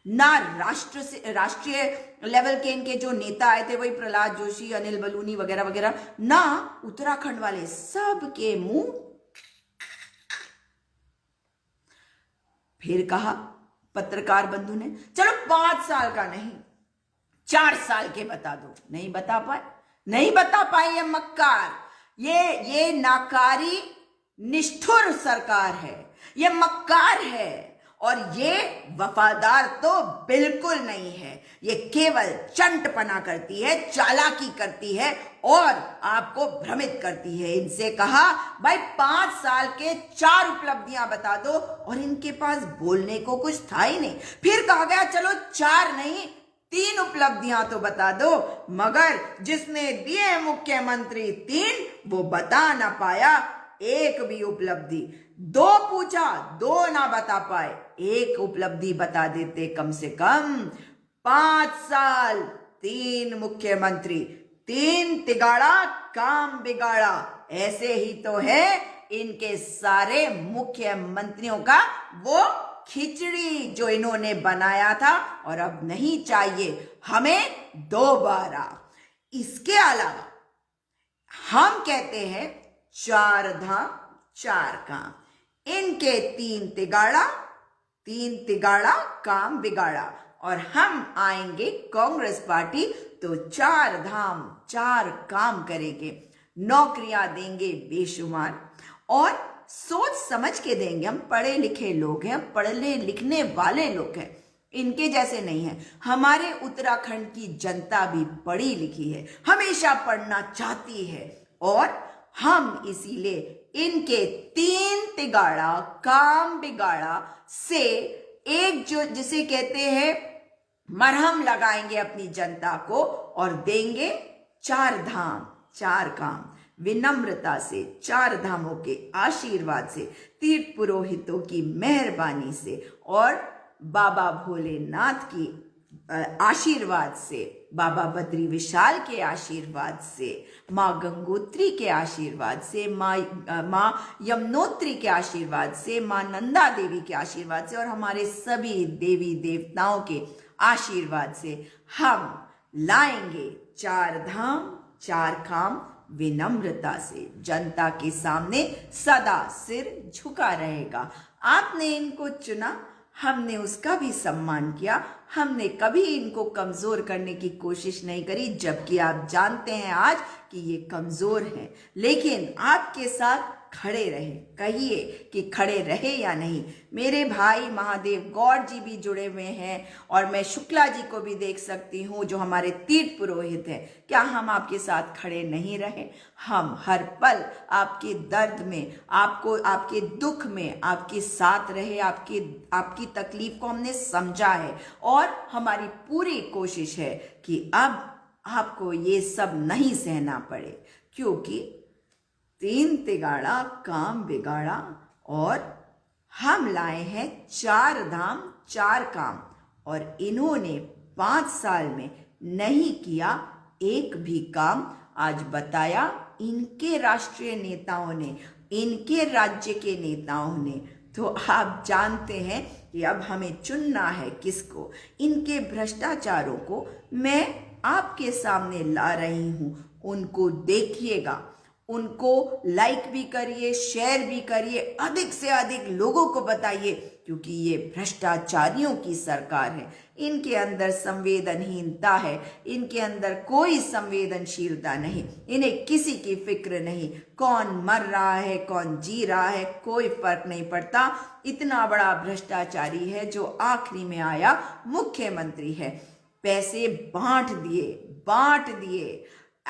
ना राष्ट्रीय लेवल के इनके जो नेता आए थे, वही प्रहलाद जोशी, अनिल बलूनी वगैरह वगैरह, ना उत्तराखंड वाले, सब के मुंह। फिर कहा पत्रकार बंधु ने, चलो 5 साल का नहीं 4 साल के बता दो। नहीं बता पाए ये मक्कार, ये नाकारी निष्ठुर सरकार है, ये मक्कार है और ये वफादार तो बिल्कुल नहीं है। ये केवल चंटपना करती है, चालाकी करती है और आपको भ्रमित करती है। इनसे कहा भाई 5 साल के 4 उपलब्धियां बता दो, और इनके पास बोलने को कुछ था ही नहीं। फिर कहा गया चलो 4 नहीं 3 उपलब्धियां तो बता दो, मगर जिसने दिए मुख्यमंत्री 3 वो बता ना पाया एक भी उपलब्धि। 2 पूछा, 2 ना बता पाए, 1 उपलब्धि बता देते कम से कम। 5 साल 3 मुख्यमंत्री, 3 तिगाड़ा काम बिगाड़ा, ऐसे ही तो है इनके सारे मुख्यमंत्रियों का वो खिचड़ी जो इन्होंने बनाया था, और अब नहीं चाहिए हमें दोबारा। इसके अलावा हम कहते हैं 4 धाम 4 काम, इनके 3 तिगाड़ा काम बिगाड़ा, और हम आएंगे कांग्रेस पार्टी तो 4 धाम 4 काम करेंगे, नौकरियां देंगे बेशुमार और सोच समझ के देंगे। हम पढ़े लिखे लोग हैं, हम पढ़ने लिखने वाले लोग हैं, इनके जैसे नहीं है। हमारे उत्तराखंड की जनता भी पढ़ी लिखी है, हमेशा पढ़ना चाहती है, और हम इसीलिए इनके 3 तिगाड़ा काम बिगाड़ा से एक जो जिसे कहते हैं मरहम लगाएंगे अपनी जनता को, और देंगे चार धाम चार काम, विनम्रता से, चार धामों के आशीर्वाद से, तीर्थ पुरोहितों की मेहरबानी से और बाबा भोलेनाथ की आशीर्वाद से, बाबा बद्री विशाल के आशीर्वाद से, माँ गंगोत्री के आशीर्वाद से, माँ यमुनोत्री के आशीर्वाद से, माँ नंदा देवी के आशीर्वाद से और हमारे सभी देवी देवताओं के आशीर्वाद से हम लाएंगे चार धाम चार काम विनम्रता से। जनता के सामने सदा सिर झुका रहेगा। आपने इनको चुना, हमने उसका भी सम्मान किया, हमने कभी इनको कमजोर करने की कोशिश नहीं करी, जबकि आप जानते हैं आज कि ये कमजोर हैं, लेकिन आपके साथ खड़े रहे। कहिए कि खड़े रहे या नहीं। मेरे भाई महादेव गौड़ जी भी जुड़े हुए हैं और मैं शुक्ला जी को भी देख सकती हूँ जो हमारे तीर्थ पुरोहित हैं। क्या हम आपके साथ खड़े नहीं रहे? हम हर पल आपके दर्द में, आपको आपके दुख में आपके साथ रहे, आपकी तकलीफ को हमने समझा है और हमारी पूरी कोशिश है कि अब आपको ये सब नहीं सहना पड़े, क्योंकि तीन तिगाड़ा काम बिगाड़ा और हम लाए हैं चार धाम चार काम और इन्होंने 5 साल में नहीं किया एक भी काम। आज बताया इनके राष्ट्रीय नेताओं ने, इनके राज्य के नेताओं ने। तो आप जानते हैं कि अब हमें चुनना है किसको। इनके भ्रष्टाचारों को मैं आपके सामने ला रही हूं, उनको देखिएगा, उनको लाइक भी करिए, शेयर भी करिए, अधिक से अधिक लोगों को बताइए, क्योंकि ये भ्रष्टाचारियों की सरकार है। इनके अंदर संवेदनहीनता है, इनके अंदर कोई संवेदनशीलता नहीं, इन्हें किसी की फिक्र नहीं। कौन मर रहा है, कौन जी रहा है, कोई फर्क नहीं पड़ता। इतना बड़ा भ्रष्टाचारी है जो आखिरी में आया मुख्यमंत्री है। पैसे बांट दिए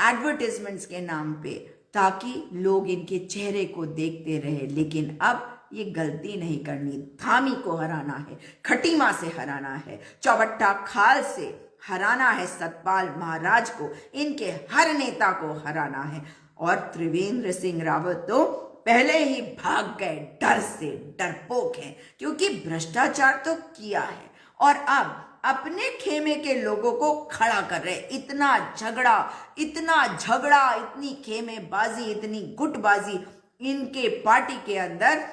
एडवर्टाइजमेंट्स के नाम पे, ताकि लोग इनके चेहरे को देखते रहे। लेकिन अब ये गलती नहीं करनी। धामी को हराना है, खटीमा से हराना है, चौबट्टा खाल से हराना है, सतपाल महाराज को, इनके हर नेता को हराना है। और त्रिवेंद्र सिंह रावत तो पहले ही भाग गए, डर से डरपोक हैं, क्योंकि भ्रष्टाचार तो किया है और अब अपने खेमे के लोगों को खड़ा कर रहे। इतना झगड़ा, इतनी खेमेबाजी, इतनी गुटबाजी इनके पार्टी के अंदर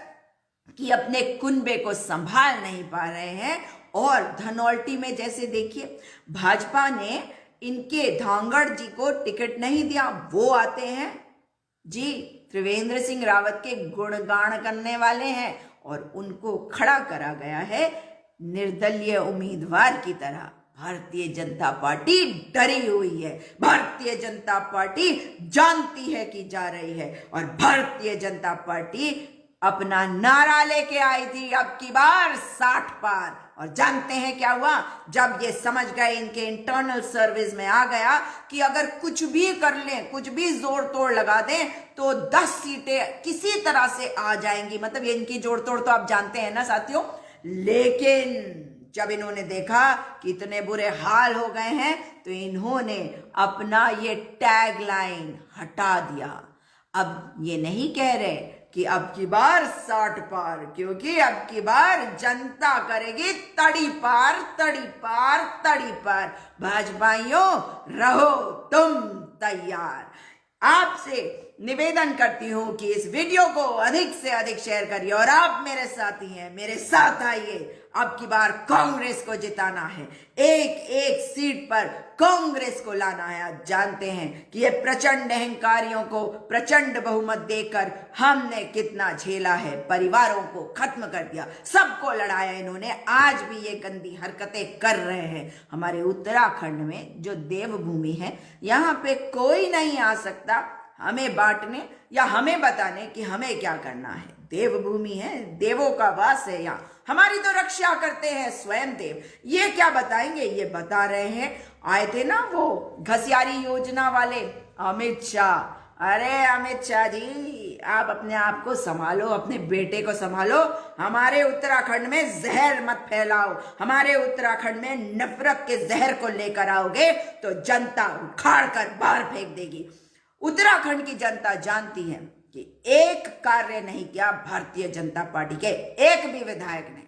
कि अपने कुनबे को संभाल नहीं पा रहे हैं। और धनौल्टी में जैसे देखिए, भाजपा ने इनके धांगड़ जी को टिकट नहीं दिया, वो आते हैं जी त्रिवेंद्र सिंह रावत के गुणगान करने वाले हैं और उनको खड़ा करा गया है निर्दलीय उम्मीदवार की तरह। भारतीय जनता पार्टी डरी हुई है, भारतीय जनता पार्टी जानती है कि जा रही है और भारतीय जनता पार्टी अपना नारा लेके आई थी अब की बार 60 पार। और जानते हैं क्या हुआ? जब ये समझ गए, इनके इंटरनल सर्विस में आ गया कि अगर कुछ भी कर लें, कुछ भी जोड़ तोड़ लगा दें तो 10 सीटें किसी तरह से आ जाएंगी। मतलब ये इनकी जोड़ तोड़ तो आप जानते हैं ना साथियों। लेकिन जब इन्होंने देखा कि इतने बुरे हाल हो गए हैं तो इन्होंने अपना ये टैग लाइन हटा दिया। अब ये नहीं कह रहे कि अब की बार 60 पार, क्योंकि अब की बार जनता करेगी तड़ी पार, तड़ी पार, तड़ी पार। भाजपाइयों रहो तुम तैयार। आपसे निवेदन करती हूं कि इस वीडियो को अधिक से अधिक शेयर करिए और आप मेरे साथी हैं, मेरे साथ आइए। अब की बार कांग्रेस को जिताना है, एक एक सीट पर कांग्रेस को लाना है। आप जानते हैं कि ये प्रचंड अहंकारियों को प्रचंड बहुमत देकर हमने कितना झेला है, परिवारों को खत्म कर दिया, सबको लड़ाया इन्होंने। आज भी ये गंदी हरकतें कर रहे हैं। हमारे उत्तराखंड में जो देवभूमि है, यहाँ पे कोई नहीं आ सकता हमें बांटने या हमें बताने कि हमें क्या करना है। देवभूमि है, देवों का वास है यहाँ, हमारी तो रक्षा करते हैं स्वयं देव। ये क्या बताएंगे? ये बता रहे हैं, आए थे ना वो घसियारी योजना वाले अमित शाह, अरे अमित शाह जी, आप अपने आप को संभालो, अपने बेटे को संभालो। हमारे उत्तराखंड में जहर मत फैलाओ। हमारे उत्तराखंड में नफरत के जहर को लेकर आओगे तो जनता उखाड़ कर बाहर फेंक देगी। उत्तराखंड की जनता जानती है कि एक कार्य नहीं किया भारतीय जनता पार्टी के एक भी विधायक ने।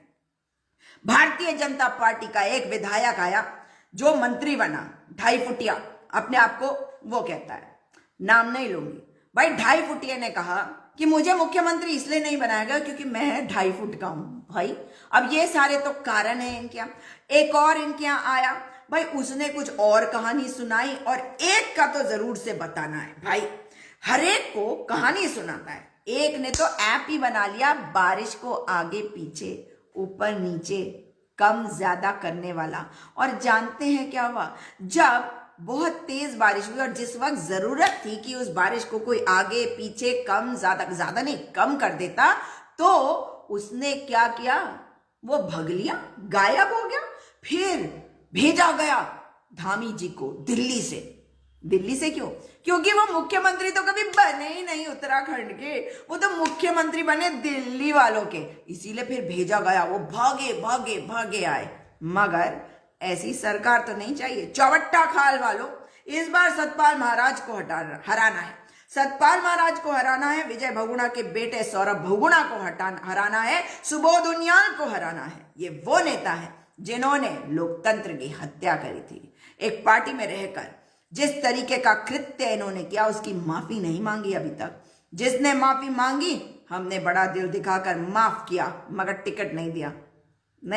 भारतीय जनता पार्टी का एक विधायक आया जो मंत्री बना, 2.5 फुटिया अपने आप को वो कहता है, नाम नहीं लूंगी भाई। 2.5 फुटिया ने कहा कि मुझे मुख्यमंत्री इसलिए नहीं बनाया गया क्योंकि मैं 2.5 फुट का हूं भाई। अब ये सारे तो कारण है इनके यहाँ। एक और इनके यहाँ आया भाई, उसने कुछ और कहानी सुनाई और एक का तो जरूर से बताना है भाई। हर एक को कहानी सुनाता है। एक ने तो ऐप ही बना लिया बारिश को आगे पीछे ऊपर नीचे कम ज्यादा करने वाला। और जानते हैं क्या हुआ? जब बहुत तेज बारिश हुई और जिस वक्त जरूरत थी कि उस बारिश को कोई आगे पीछे कम ज्यादा नहीं कम कर देता, तो उसने क्या किया? वो भग लिया, गायब हो गया। फिर भेजा गया धामी जी को दिल्ली से। दिल्ली से क्यों? क्योंकि वो मुख्यमंत्री तो कभी बने ही नहीं उत्तराखंड के, वो तो मुख्यमंत्री बने दिल्ली वालों के, इसीलिए फिर भेजा गया। वो भागे भागे भागे आए। मगर ऐसी सरकार तो नहीं चाहिए। चौबट्टा खाल वालों, इस बार सतपाल महाराज को हराना है। सतपाल महाराज को हराना है, विजय बहुगुणा के बेटे सौरभ बहुगुणा को हराना है, सुबोध उनियाल को हराना है। ये वो नेता है जिन्होंने लोकतंत्र की हत्या करी थी। एक पार्टी में रहकर जिस तरीके का कृत्य इन्होंने किया उसकी माफी नहीं मांगी अभी तक। जिसने माफी मांगी हमने बड़ा दिल दिखाकर माफ किया, मगर टिकट नहीं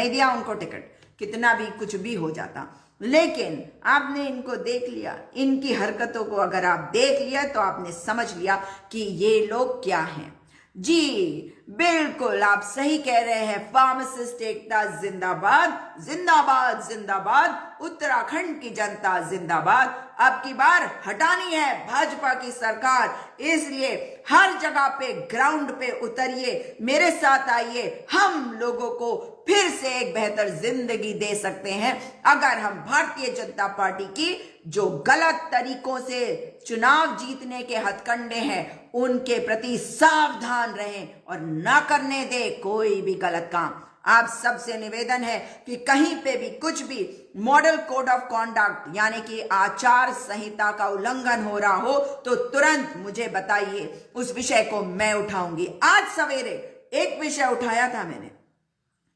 दिया उनको टिकट, कितना भी कुछ भी हो जाता। लेकिन आपने इनको देख लिया, इनकी हरकतों को अगर आप देख लिया तो आपने समझ लिया कि ये लोग क्या हैं। जी बिल्कुल, आप सही कह रहे हैं। फार्मासिस्ट एकता जिंदाबाद, जिंदाबाद जिंदाबाद। उत्तराखंड की जनता जिंदाबाद। अब की बार हटानी है भाजपा की सरकार, इसलिए हर जगह पे ग्राउंड पे उतरिए, मेरे साथ आइए। हम लोगों को फिर से एक बेहतर जिंदगी दे सकते हैं अगर हम भारतीय जनता पार्टी की जो गलत तरीकों से चुनाव जीतने के हथकंडे हैं उनके प्रति सावधान रहें और ना करने दे कोई भी गलत काम। आप सबसे निवेदन है कि कहीं पे भी कुछ भी मॉडल कोड ऑफ कॉन्डक्ट यानी कि आचार संहिता का उल्लंघन हो रहा हो तो तुरंत मुझे बताइए, उस विषय को मैं उठाऊंगी। आज सवेरे एक विषय उठाया था मैंने,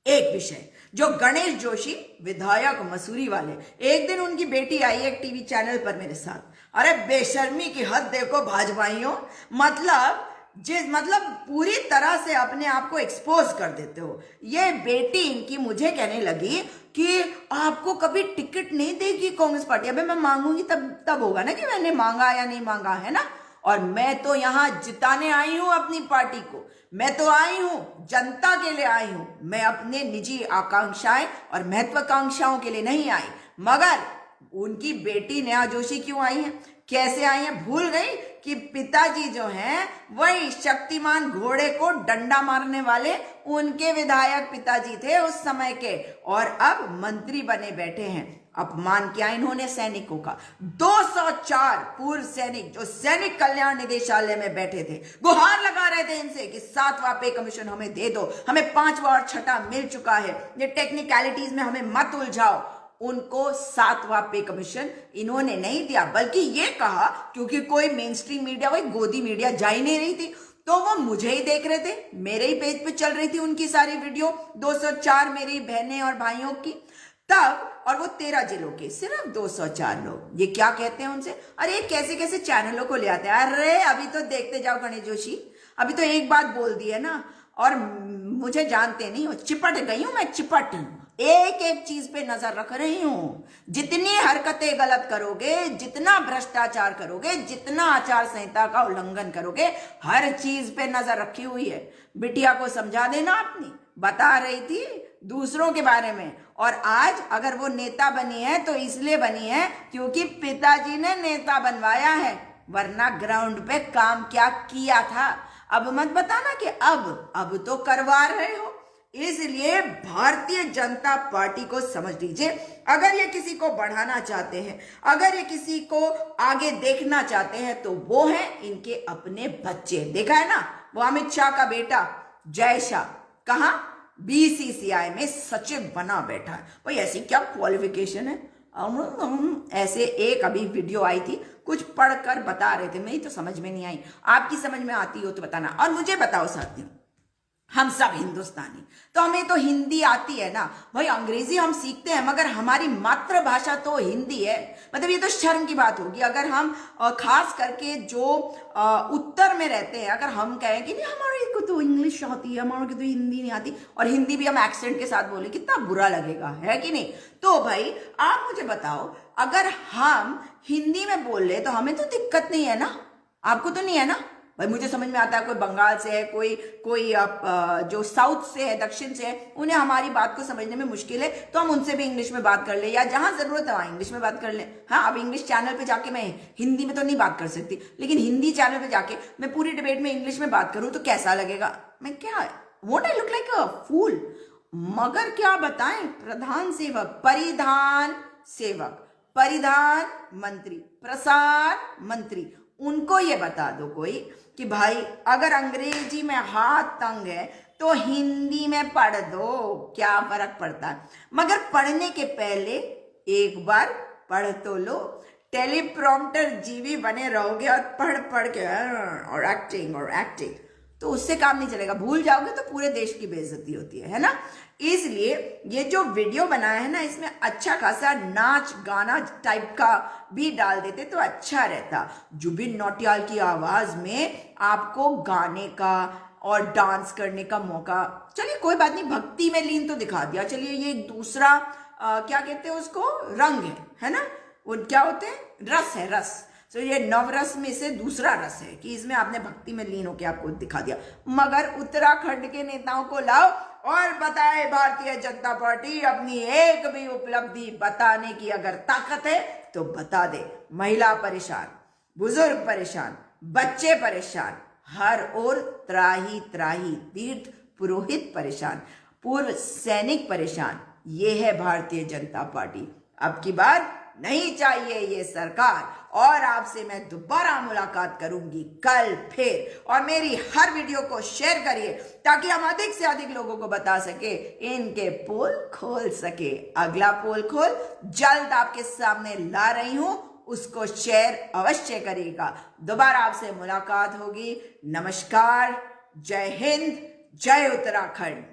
एक विषय जो गणेश जोशी विधायक मसूरी वाले, एक दिन उनकी बेटी आई एक टीवी चैनल पर मेरे साथ। अरे बेशर्मी की हद देखो भाजपाइयों, मतलब पूरी तरह से अपने आप को एक्सपोज कर देते हो। ये बेटी इनकी मुझे कहने लगी कि आपको कभी टिकट नहीं देगी कांग्रेस पार्टी। अबे मैं मांगूंगी तब होगा ना कि मैंने मांगा या नहीं मांगा, है ना। और मैं तो यहां जिताने आई हूं अपनी पार्टी को, मैं तो आई हूं जनता के लिए आई हूं। मैं अपने निजी आकांक्षाएं और महत्वाकांक्षाओं के लिए नहीं आई। मगर उनकी बेटी नेहा जोशी क्यों आई है, कैसे आई है? भूल गई कि पिताजी जो हैं वही शक्तिमान घोड़े को डंडा मारने वाले उनके विधायक पिताजी थे उस समय के, और अब मंत्री बने बैठे हैं। अपमान किया इन्होंने सैनिकों का। 204 पूर्व सैनिक जो सैनिक कल्याण निदेशालय में बैठे थे गुहार लगा रहे थे इनसे कि 7वां पे कमीशन हमें दे दो, हमें 5वां और 6वां मिल चुका है, ये टेक्निकलिटीज में हमें मत उलझाओ। उनको 7वां पे कमीशन इन्होंने नहीं दिया, बल्कि ये कहा क्योंकि कोई मेन स्ट्रीम मीडिया, वही गोदी मीडिया जा ही नहीं रही थी, तो वो मुझे ही देख रहे थे। मेरे ही पेज पे चल रही थी उनकी सारी वीडियो, 204 मेरी बहनें और भाइयों की तब, और वो 13 जिलों के सिर्फ 204 लोग। ये क्या कहते हैं उनसे, अरे कैसे कैसे चैनलों को ले आते हैं। अरे अभी तो देखते जाओ गणेश जोशी, अभी तो एक बात बोल दी है ना, और मुझे जानते नहीं हो, चिपट गई हूं मैं, चिपट हूं। एक एक चीज पे नजर रख रही हूं। जितनी हरकतें गलत करोगे, जितना भ्रष्टाचार करोगे, जितना आचार संहिता का उल्लंघन करोगे, हर चीज पे नजर रखी हुई है। बिटिया को समझा देना, अपनी बता रही थी दूसरों के बारे में। और आज अगर वो नेता बनी है तो इसलिए बनी है क्योंकि पिताजी ने नेता बनवाया है, वरना ग्राउंड पे काम क्या किया था। अब मत बताना कि अब तो करवा रहे हो। इसलिए भारतीय जनता पार्टी को समझ लीजिए, अगर ये किसी को बढ़ाना चाहते हैं, अगर ये किसी को आगे देखना चाहते हैं, तो वो है इनके अपने बच्चे। देखा है ना, वो अमित शाह का बेटा जय शाह कहां बीसीसीआई में सचिव बना बैठा है। भाई ऐसी क्या क्वालिफिकेशन है। ऐसे एक अभी वीडियो आई थी, कुछ पढ़कर बता रहे थे, मेरी तो समझ में नहीं आई, आपकी समझ में आती हो तो बताना। और मुझे बताओ साथियों, हम सब हिंदुस्तानी, तो हमें तो हिंदी आती है ना भाई। अंग्रेजी हम सीखते हैं मगर हमारी मातृभाषा तो हिंदी है। मतलब ये तो शर्म की बात होगी अगर हम खास करके जो उत्तर में रहते हैं, अगर हम कहें कि नहीं हमारे को तो इंग्लिश आती है, हमारे को तो हिंदी नहीं आती, और हिंदी भी हम एक्सेंट के साथ बोले, कितना बुरा लगेगा, है कि नहीं। तो भाई आप मुझे बताओ, अगर हम हिंदी में बोल रहे तो हमें तो दिक्कत नहीं है ना, आपको तो नहीं है ना। भाई मुझे समझ में आता है, कोई बंगाल से है, कोई जो साउथ से है, दक्षिण से है, उन्हें हमारी बात को समझने में मुश्किल है, तो हम उनसे भी इंग्लिश में बात कर ले, या जहां जरूरत है वहां इंग्लिश में बात कर ले। हाँ, अब इंग्लिश चैनल पे जाके मैं हिंदी में तो नहीं बात कर सकती, लेकिन हिंदी चैनल पे जाके मैं पूरी डिबेट में इंग्लिश में बात करूं तो कैसा लगेगा। मैं क्या, won't I look like a fool. मगर क्या बताएं, प्रधान सेवक, परिधान सेवक, परिधान मंत्री, प्रसार मंत्री, उनको ये बता दो कोई कि भाई अगर अंग्रेजी में हाथ तंग है तो हिंदी में पढ़ दो, क्या फर्क पड़ता है। मगर पढ़ने के पहले एक बार पढ़ तो लो। टेलीप्रॉम्प्टर जीवी बने रहोगे और पढ़ पढ़ के और एक्टिंग, तो उससे काम नहीं चलेगा। भूल जाओगे तो पूरे देश की बेइज्जती होती है ना। इसलिए ये जो वीडियो बनाया है ना, इसमें अच्छा खासा नाच गाना टाइप का भी डाल देते तो अच्छा रहता। जुबिन नौटियाल की आवाज में आपको गाने का और डांस करने का मौका, चलिए कोई बात नहीं, भक्ति में लीन तो दिखा दिया, चलिए ये दूसरा क्या कहते हैं उसको, रंग है ना, वो क्या होते हैं, रस है, रस। तो ये नवरस में से दूसरा रस है कि इसमें आपने भक्ति में लीन होकर आपको दिखा दिया। मगर उत्तराखंड के नेताओं को लाओ और बताए भारतीय जनता पार्टी अपनी एक भी उपलब्धि बताने की अगर ताकत है तो बता दे। महिला परेशान, बुजुर्ग परेशान, बच्चे परेशान, हर ओर त्राही त्राही, तीर्थ पुरोहित परेशान, पूर्व सैनिक परेशान। ये है भारतीय जनता पार्टी। अब की बार नहीं चाहिए ये सरकार। और आपसे मैं दोबारा मुलाकात करूंगी कल फिर। और मेरी हर वीडियो को शेयर करिए ताकि हम अधिक से अधिक लोगों को बता सके, इनके पोल खोल सके। अगला पोल खोल जल्द आपके सामने ला रही हूं, उसको शेयर अवश्य करिएगा। दोबारा आपसे मुलाकात होगी। नमस्कार, जय हिंद, जय उत्तराखंड।